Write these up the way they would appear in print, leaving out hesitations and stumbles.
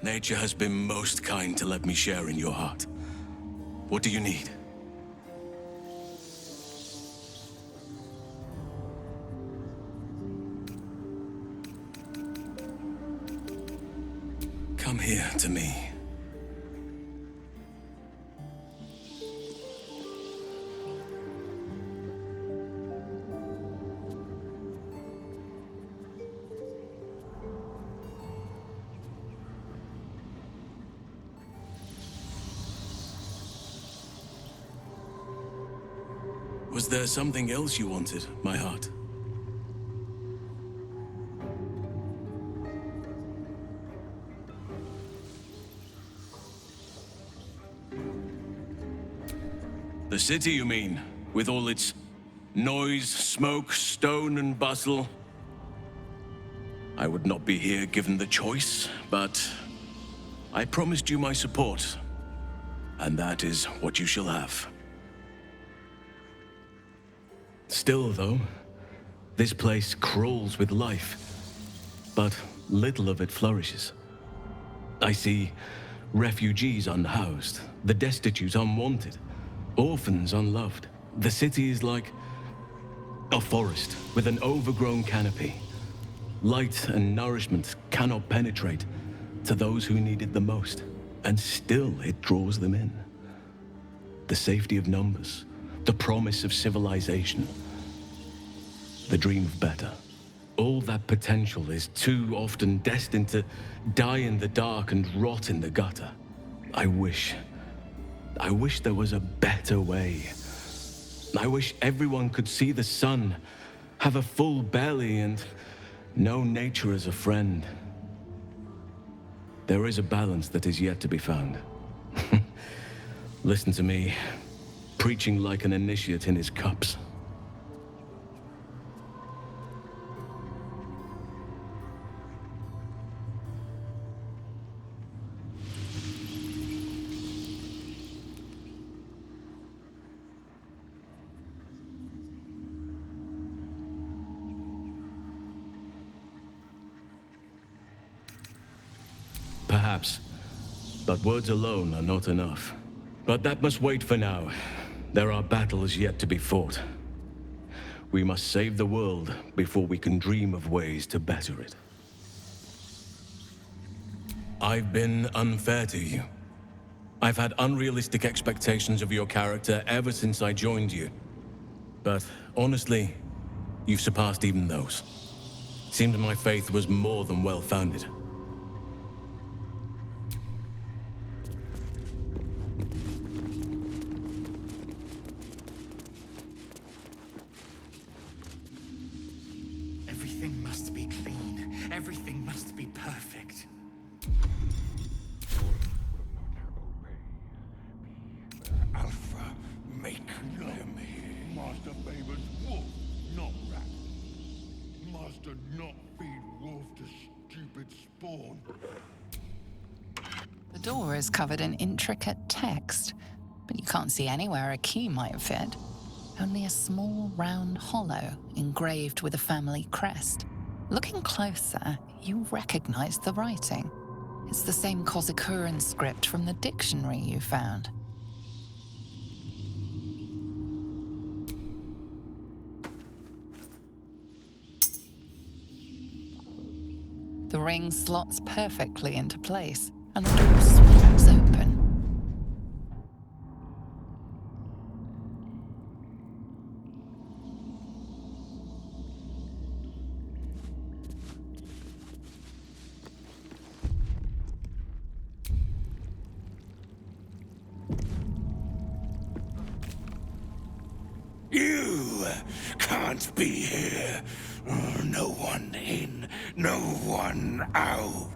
Nature has been most kind to let me share in your heart. What do you need? Come here to me. Was there something else you wanted, my heart? The city, you mean? With all its noise, smoke, stone, and bustle? I would not be here given the choice, but I promised you my support, and that is what you shall have. Still, though, this place crawls with life, but little of it flourishes. I see refugees unhoused, the destitute unwanted, orphans unloved. The city is like a forest with an overgrown canopy. Light and nourishment cannot penetrate to those who need it the most, and still it draws them in. The safety of numbers, the promise of civilization, the dream of better. All that potential is too often destined to die in the dark and rot in the gutter. I wish there was a better way. I wish everyone could see the sun, have a full belly, and know nature as a friend. There is a balance that is yet to be found. Listen to me, preaching like an initiate in his cups. Perhaps, but words alone are not enough. But that must wait for now. There are battles yet to be fought. We must save the world before we can dream of ways to better it. I've been unfair to you. I've had unrealistic expectations of your character ever since I joined you. But honestly, you've surpassed even those. Seemed my faith was more than well-founded. Everything must be clean. Everything must be perfect. Alpha, make them hear. Master favors wolf, not rat. Master not feed wolf to stupid spawn. The door is covered in intricate text, but you can't see anywhere a key might fit. Only a small round hollow engraved with a family crest. Looking closer, you recognize the writing. It's the same Kozakuran script from the dictionary you found. The ring slots perfectly into place, and the door swings open. You can't be here. No one in, no one out.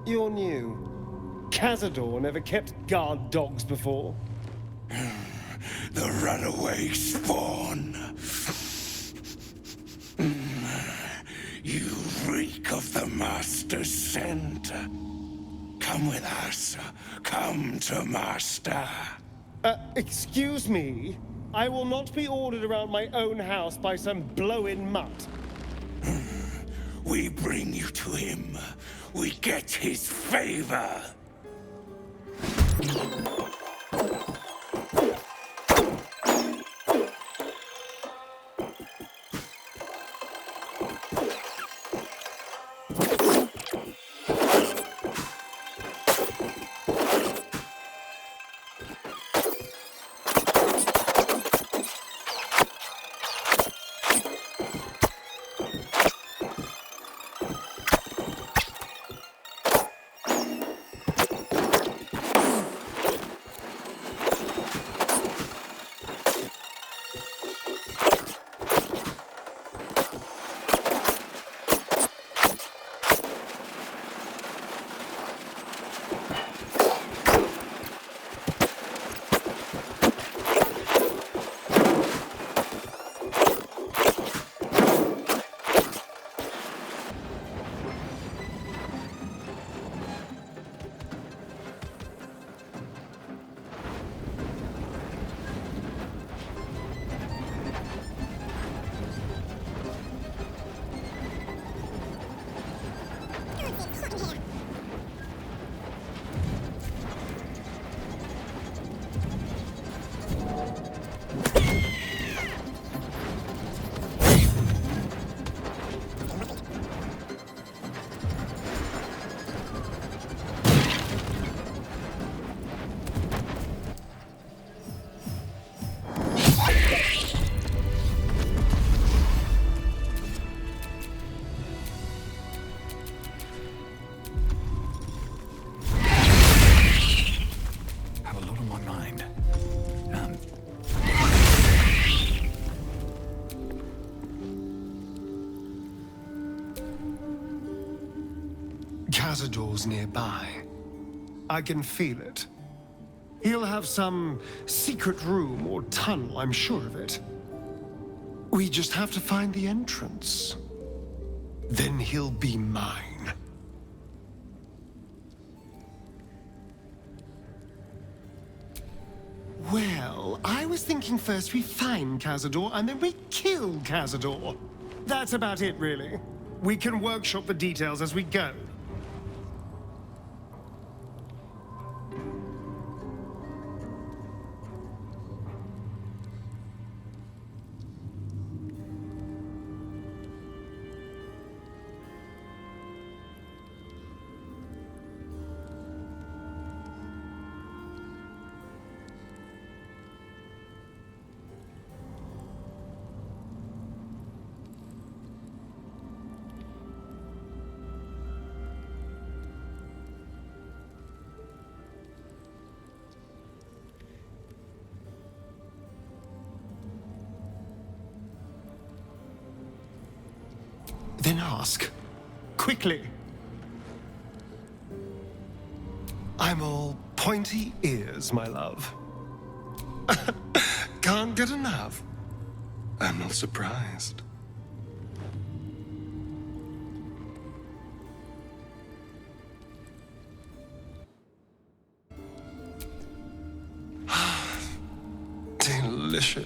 You're new. Cazador never kept guard dogs before. The runaway spawn. You reek of the Master's scent. Come with us. Come to Master. Excuse me? I will not be ordered around my own house by some blow-in mutt. We bring you to him. We get his favor. Cazador's nearby. I can feel it. He'll have some secret room or tunnel, I'm sure of it. We just have to find the entrance. Then he'll be mine. Well, I was thinking first we find Cazador and then we kill Cazador. That's about it, really. We can workshop the details as we go. Then ask. Quickly. I'm all pointy ears, my love. Can't get enough. I'm not surprised. Delicious.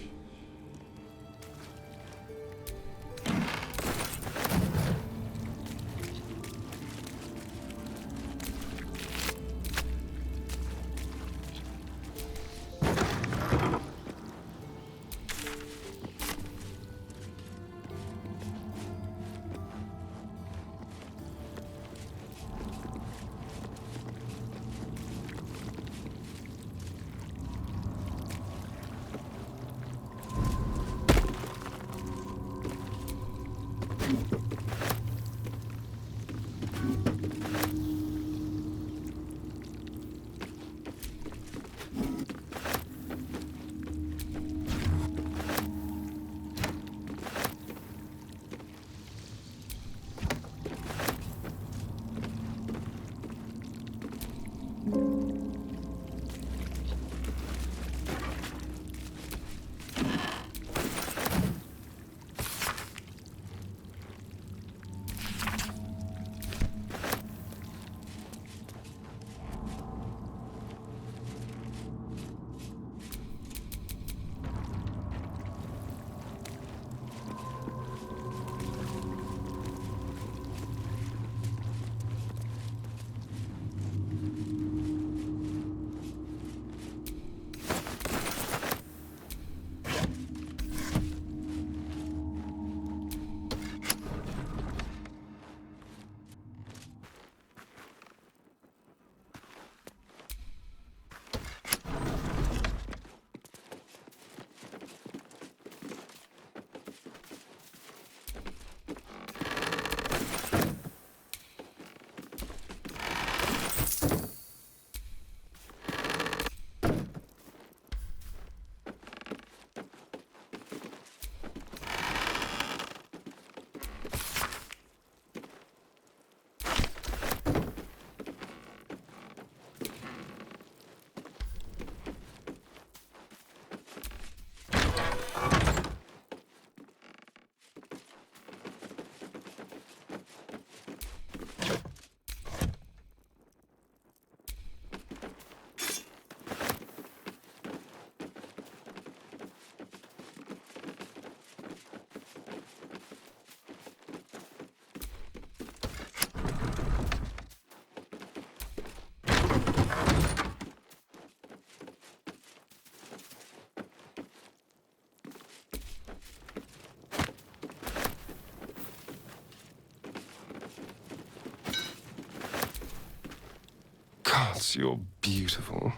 gods, you're beautiful.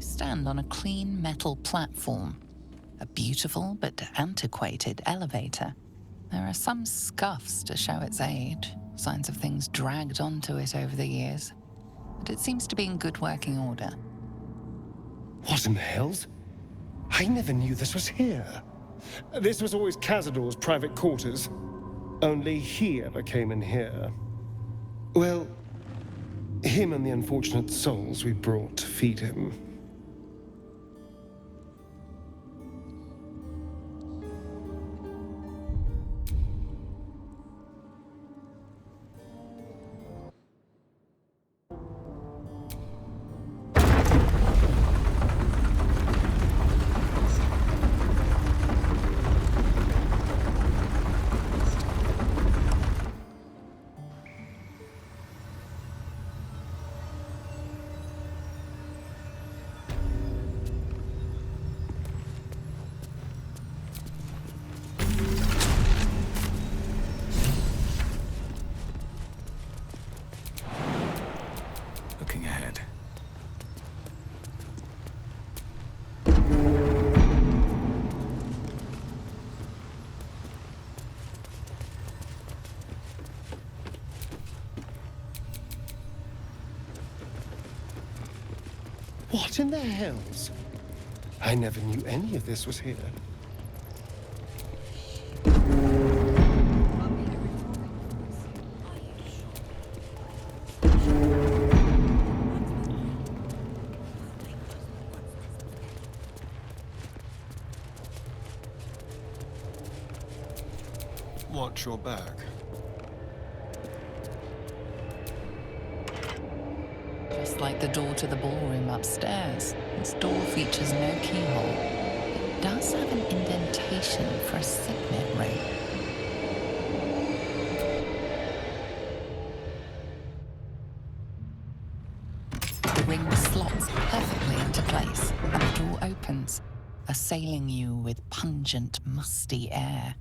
Stand on a clean metal platform. A beautiful but antiquated elevator. There are some scuffs to show its age, signs of things dragged onto it over the years. But it seems to be in good working order. What in the hells? I never knew this was here. This was always Cazador's private quarters. Only he ever came in here. Well, him and the unfortunate souls we brought to feed him. What in the hells? I never knew any of this was here. Watch your back. Just like the door to the ballroom upstairs, this door features no keyhole. It does have an indentation for a signet ring. The ring slots perfectly into place, and the door opens, assailing you with pungent, musty air.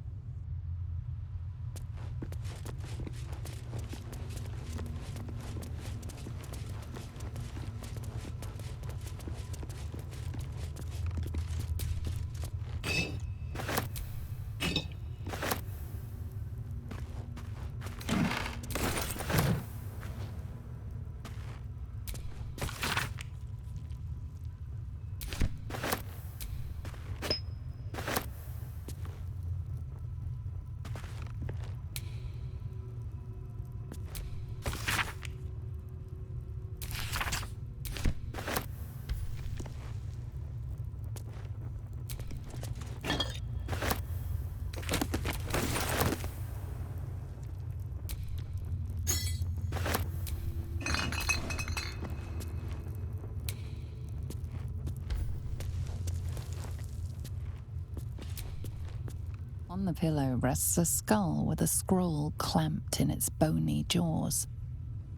On the pillow rests a skull with a scroll clamped in its bony jaws.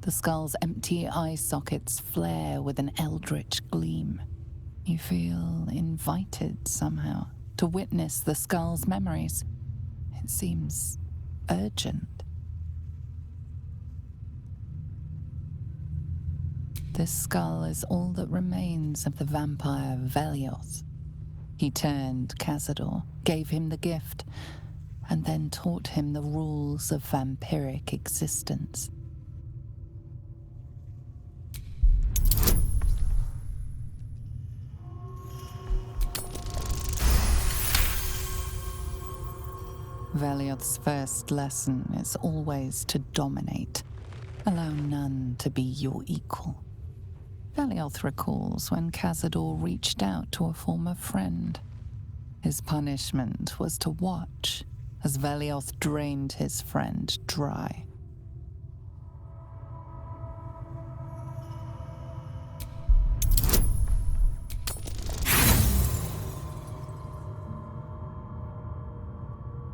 The skull's empty eye sockets flare with an eldritch gleam. You feel invited somehow to witness the skull's memories. It seems urgent. This skull is all that remains of the vampire Velioth. He turned Cazador, gave him the gift, and then taught him the rules of vampiric existence. Velioth's first lesson is always to dominate. Allow none to be your equal. Velioth recalls when Cazador reached out to a former friend. His punishment was to watch as Velioth drained his friend dry.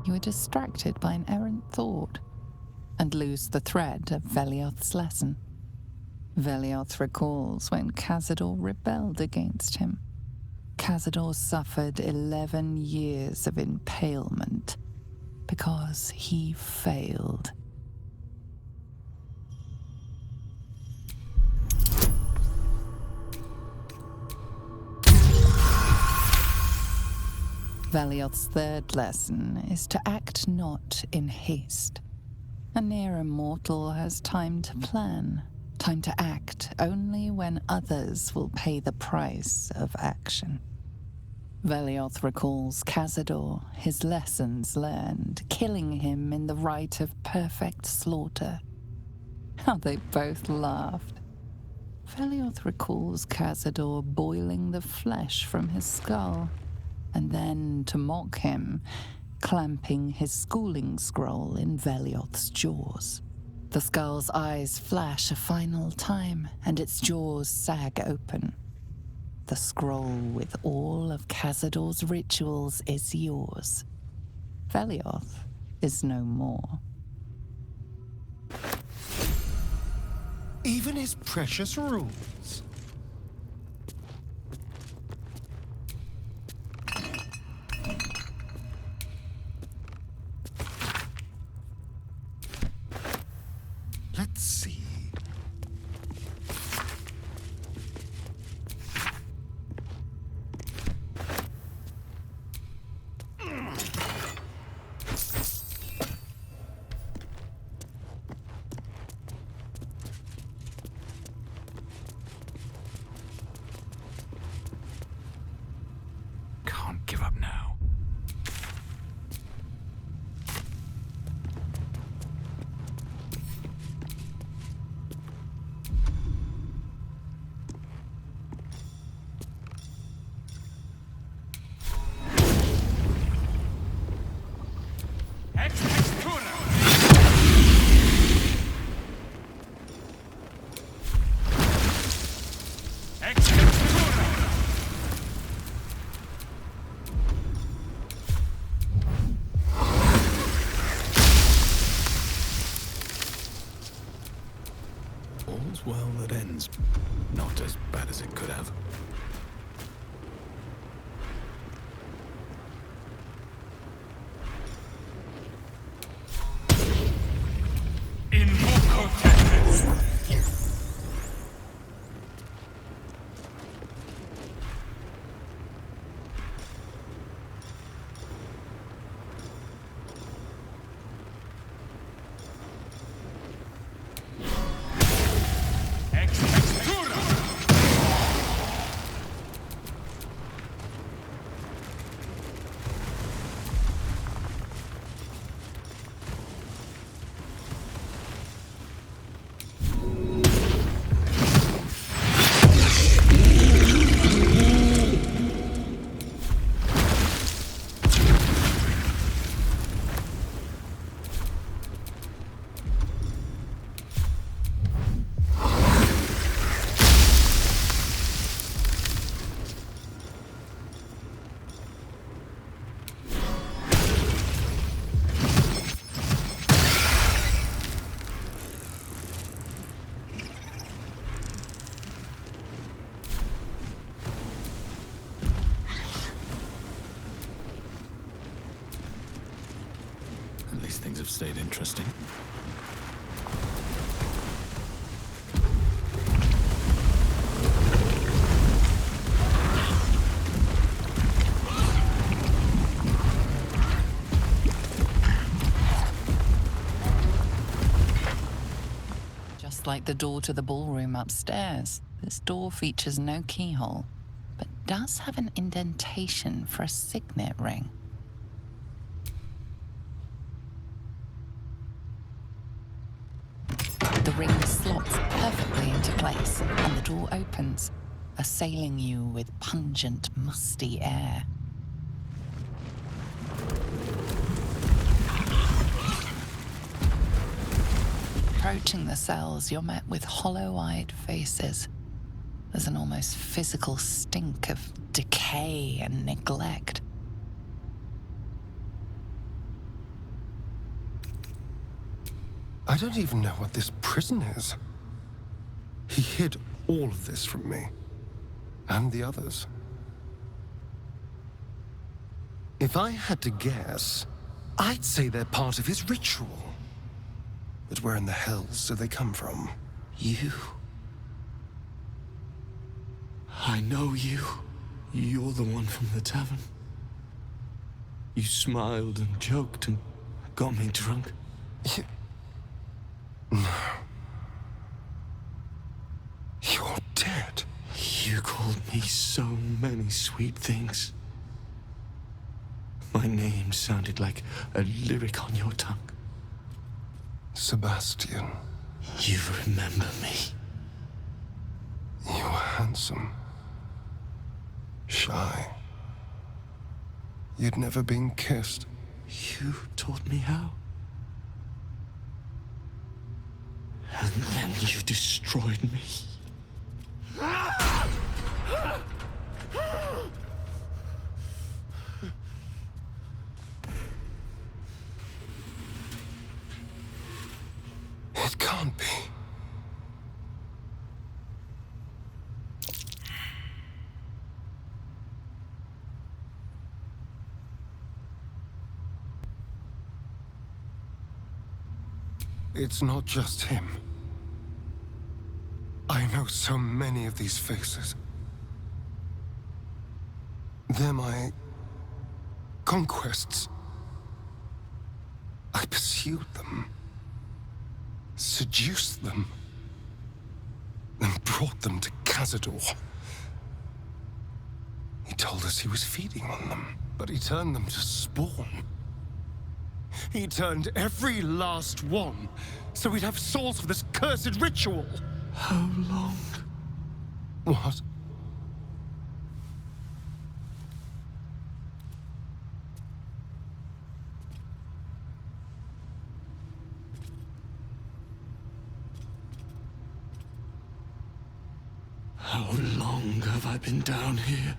You are distracted by an errant thought and lose the thread of Velioth's lesson. Velioth recalls when Cazador rebelled against him. Cazador suffered 11 years of impalement because he failed. Velioth's third lesson is to act not in haste. A near immortal has time to plan. Time to act only when others will pay the price of action. Velioth recalls Cazador, his lessons learned, killing him in the rite of perfect slaughter. How they both laughed. Velioth recalls Cazador boiling the flesh from his skull, and then, to mock him, clamping his schooling scroll in Velioth's jaws. The skull's eyes flash a final time, and its jaws sag open. The scroll with all of Cazador's rituals is yours. Velioth is no more. Even his precious rules. Let's see. all's well that ends. Not as bad as it could have. Invoco Tempest! At least things have stayed interesting. Just like the door to the ballroom upstairs, this door features no keyhole, but does have an indentation for a signet ring. The ring slots perfectly into place, and the door opens, assailing you with pungent, musty air. Approaching the cells, you're met with hollow-eyed faces. There's an almost physical stink of decay and neglect. I don't even know what this prison is. He hid all of this from me. And the others. If I had to guess, I'd say they're part of his ritual. But where in the hells do they come from? You. I know you. You're the one from the tavern. You smiled and joked and got me drunk. No. You're dead. You called me so many sweet things. My name sounded like a lyric on your tongue. Sebastian, You remember me. you were handsome. Shy. You'd never been kissed. You taught me how. And then you destroyed me. It can't be. It's not just him. I know so many of these faces. They're my conquests. I pursued them, seduced them, and brought them to Cazador. He told us he was feeding on them, but he turned them to spawn. He turned every last one, so we'd have souls for this cursed ritual. How long? What? How long have I been down here?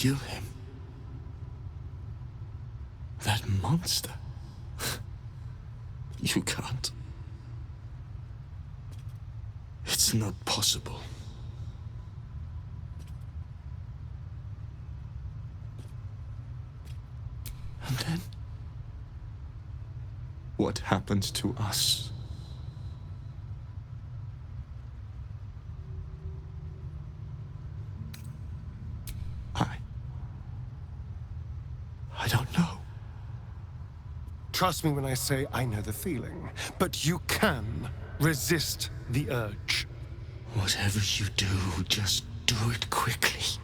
kill him. That monster. You can't. It's not possible. And then, what happened to us? I don't know. Trust me when I say I know the feeling, but you can resist the urge. Whatever you do, just do it quickly.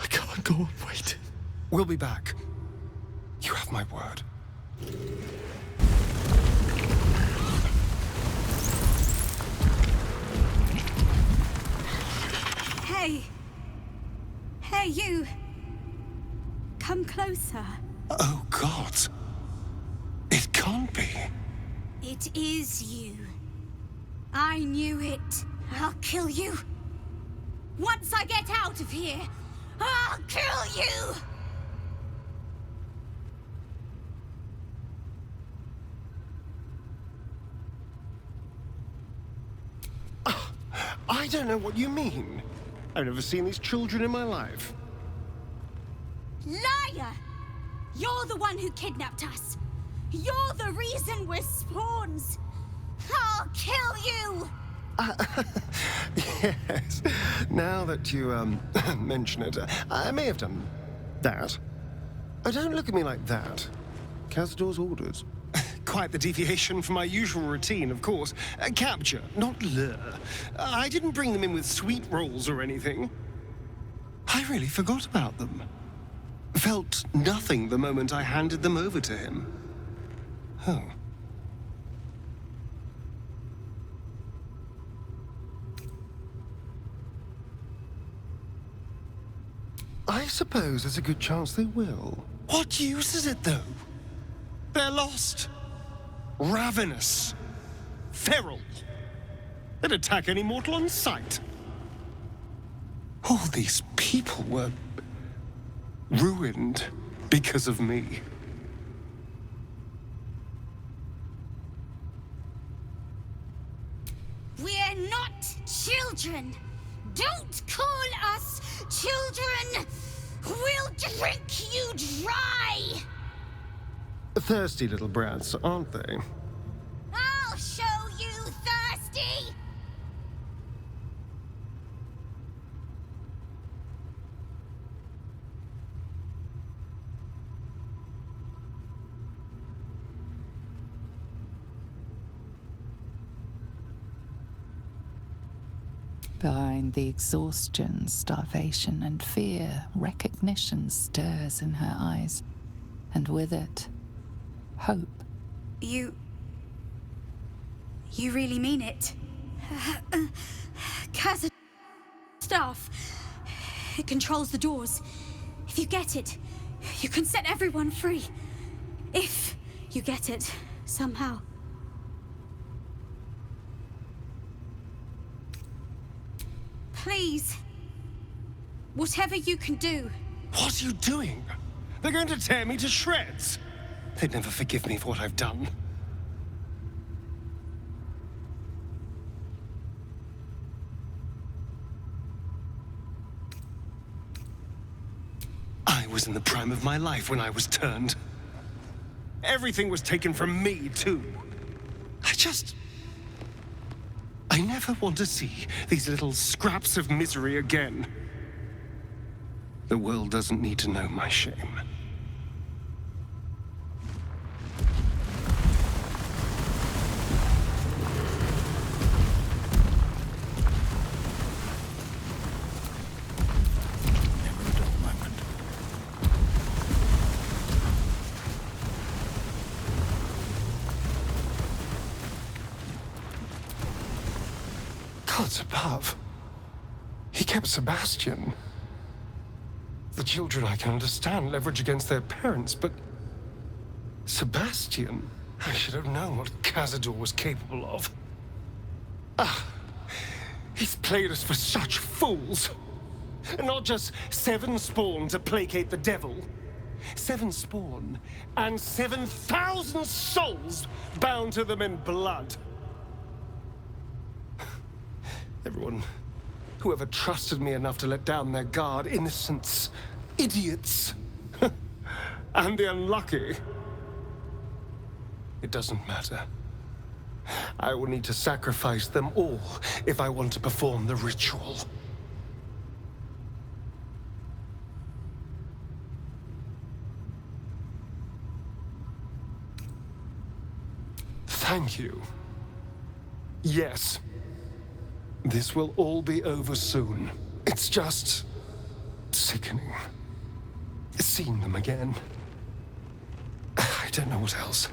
I can't go on waiting. We'll be back. You have my word. Hey! Hey, you! Come closer. Oh, God. It can't be. It is you. I knew it. I'll kill you. Once I get out of here, I'll kill you! I don't know what you mean. I've never seen these children in my life. Liar! You're the one who kidnapped us. You're the reason we're spawns. I'll kill you! Yes. Now that you, mention it, I may have done that. Don't look at me like that. Cazador's orders. Quite the deviation from my usual routine, of course. Capture, not lure. I didn't bring them in with sweet rolls or anything. I really forgot about them. Felt nothing the moment I handed them over to him. Oh. I suppose there's a good chance they will. What use is it, though? They're lost. Ravenous. Feral. They'd attack any mortal on sight. All these people were ruined because of me. We're not children. Don't call us children. We'll drink you dry. Thirsty little brats, aren't they? I'll show you thirsty. Behind the exhaustion, starvation, and fear, recognition stirs in her eyes, and with it, hope. You really mean it? Kazad staff. It controls the doors. If you get it, you can set everyone free. If you get it, somehow. Please. Whatever you can do. What are you doing? They're going to tear me to shreds. They'd never forgive me for what I've done. I was in the prime of my life when I was turned. Everything was taken from me, too. I never want to see these little scraps of misery again. The world doesn't need to know my shame. Gods above. He kept Sebastian. The children I can understand leverage against their parents, but Sebastian? I should have known what Cazador was capable of. He's played us for such fools. Not just 7 spawn to placate the devil. 7 spawn and 7,000 souls bound to them in blood. Everyone, whoever trusted me enough to let down their guard, innocents, idiots, and the unlucky. It doesn't matter. I will need to sacrifice them all if I want to perform the ritual. Thank you. Yes. This will all be over soon. It's just sickening. Seeing them again. I don't know what else.